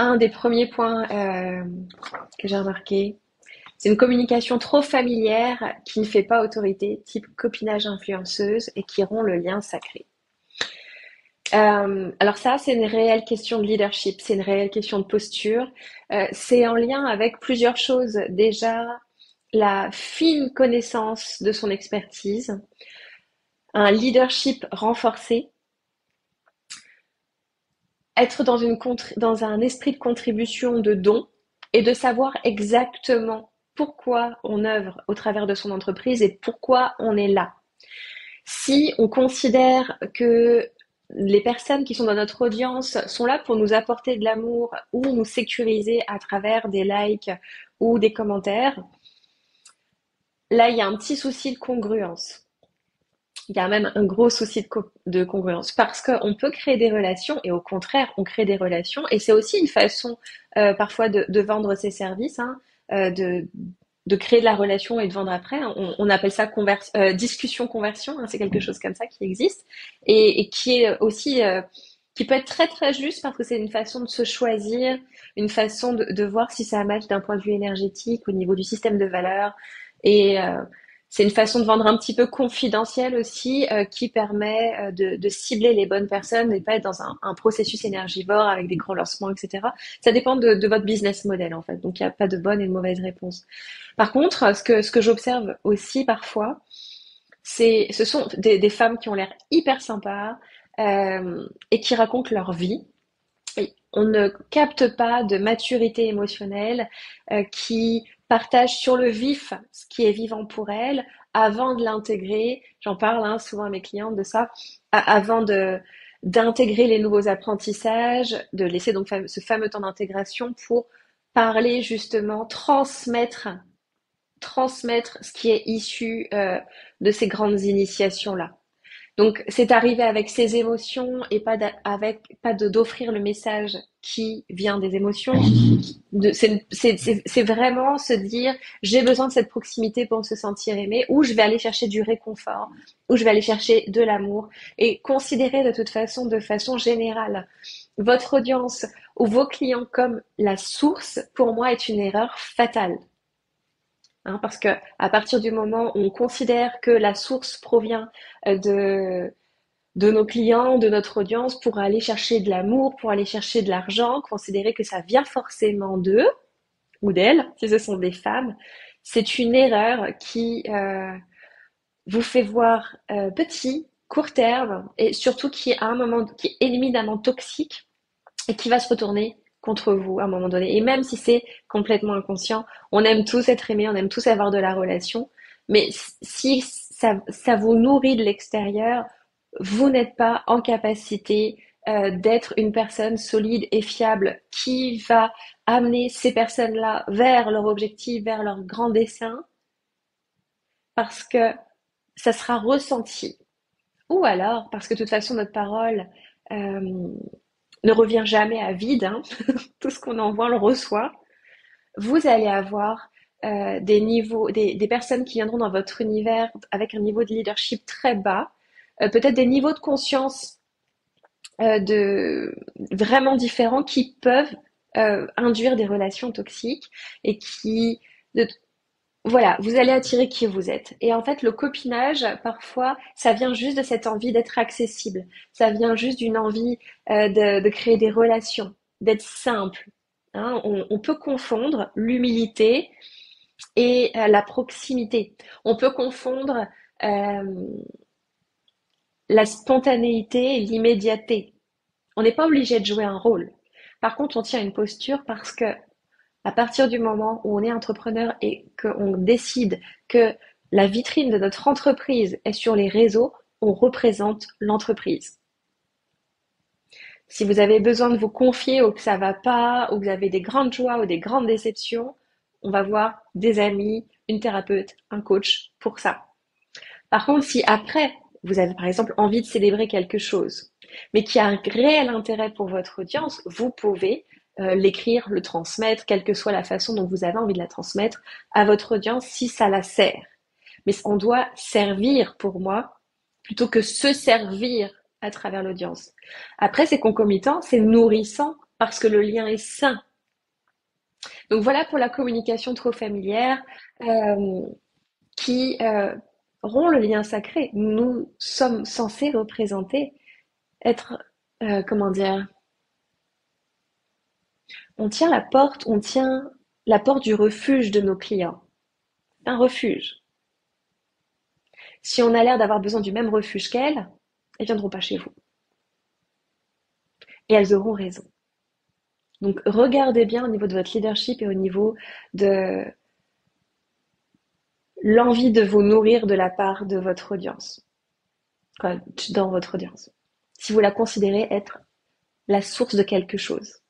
un des premiers points que j'ai remarqué, c'est une communication trop familière qui ne fait pas autorité, type copinage influenceuse, et qui rompt le lien sacré. Alors ça, c'est une réelle question de leadership, c'est une réelle question de posture. C'est en lien avec plusieurs choses. Déjà, la fine connaissance de son expertise, un leadership renforcé, être dans un esprit de contribution, de don, et de savoir exactement pourquoi on œuvre au travers de son entreprise et pourquoi on est là. Si on considère que les personnes qui sont dans notre audience sont là pour nous apporter de l'amour ou nous sécuriser à travers des likes ou des commentaires, là, il y a un petit souci de congruence. Il y a même un gros souci de congruence parce qu'on peut créer des relations et au contraire, on crée des relations et c'est aussi une façon parfois de vendre ses services, hein, euh, de, de créer de la relation et de vendre après. On appelle ça discussion conversion, hein, c'est quelque chose comme ça qui existe et qui est aussi qui peut être très très juste parce que c'est une façon de se choisir, une façon de voir si ça match d'un point de vue énergétique au niveau du système de valeurs et c'est une façon de vendre un petit peu confidentielle aussi, qui permet de cibler les bonnes personnes et pas être dans un processus énergivore avec des grands lancements, etc. Ça dépend de votre business model en fait. Donc il n'y a pas de bonne et de mauvaise réponse. Par contre, ce que j'observe aussi parfois, ce sont des femmes qui ont l'air hyper sympas et qui racontent leur vie. Et on ne capte pas de maturité émotionnelle, qui partage sur le vif ce qui est vivant pour elle avant de l'intégrer. J'en parle hein, souvent à mes clientes de ça, avant de d'intégrer les nouveaux apprentissages, de laisser donc ce fameux temps d'intégration pour parler justement, transmettre ce qui est issu de ces grandes initiations-là. Donc, c'est arrivé avec ses émotions et pas d'offrir le message qui vient des émotions. C'est vraiment se dire, j'ai besoin de cette proximité pour se sentir aimé, ou je vais aller chercher du réconfort, ou je vais aller chercher de l'amour, et considérer de toute façon, de façon générale, votre audience ou vos clients comme la source, pour moi, est une erreur fatale. Hein, parce que à partir du moment où on considère que la source provient de nos clients, de notre audience, pour aller chercher de l'amour, pour aller chercher de l'argent, considérer que ça vient forcément d'eux ou d'elles, si ce sont des femmes, c'est une erreur qui vous fait voir petit, court terme, et surtout qui est à un moment qui est éminemment toxique et qui va se retourner contre vous à un moment donné. Et même si c'est complètement inconscient, on aime tous être aimés, on aime tous avoir de la relation, mais si ça vous nourrit de l'extérieur, vous n'êtes pas en capacité d'être une personne solide et fiable qui va amener ces personnes-là vers leur objectif, vers leur grand dessein, parce que ça sera ressenti. Ou alors, parce que de toute façon, notre parole ne revient jamais à vide, hein. Tout ce qu'on envoie, on le reçoit. Vous allez avoir des personnes qui viendront dans votre univers avec un niveau de leadership très bas, peut-être des niveaux de conscience de vraiment différents qui peuvent induire des relations toxiques et de, voilà, vous allez attirer qui vous êtes. Et en fait, le copinage, parfois, ça vient juste de cette envie d'être accessible. Ça vient juste d'une envie de créer des relations, d'être simple. Hein, on peut confondre l'humilité et la proximité. On peut confondre euh, la spontanéité et l'immédiateté. On n'est pas obligé de jouer un rôle. Par contre, on tient une posture parce que à partir du moment où on est entrepreneur et qu'on décide que la vitrine de notre entreprise est sur les réseaux, on représente l'entreprise. Si vous avez besoin de vous confier ou que ça va pas, ou que vous avez des grandes joies ou des grandes déceptions, on va voir des amis, une thérapeute, un coach pour ça. Par contre, si après, vous avez par exemple envie de célébrer quelque chose, mais qui a un réel intérêt pour votre audience, vous pouvez l'écrire, le transmettre, quelle que soit la façon dont vous avez envie de la transmettre à votre audience si ça la sert. Mais on doit servir pour moi plutôt que se servir à travers l'audience. Après, c'est concomitant, c'est nourrissant parce que le lien est sain. Donc voilà pour la communication trop familière euh, qui rompt le lien sacré. Nous sommes censés représenter, être, comment dire, on tient la porte, on tient la porte du refuge de nos clients. Un refuge. Si on a l'air d'avoir besoin du même refuge qu'elles, elles viendront pas chez vous. Et elles auront raison. Donc regardez bien au niveau de votre leadership et au niveau de l'envie de vous nourrir de la part de votre audience, dans votre audience. Si vous la considérez être la source de quelque chose.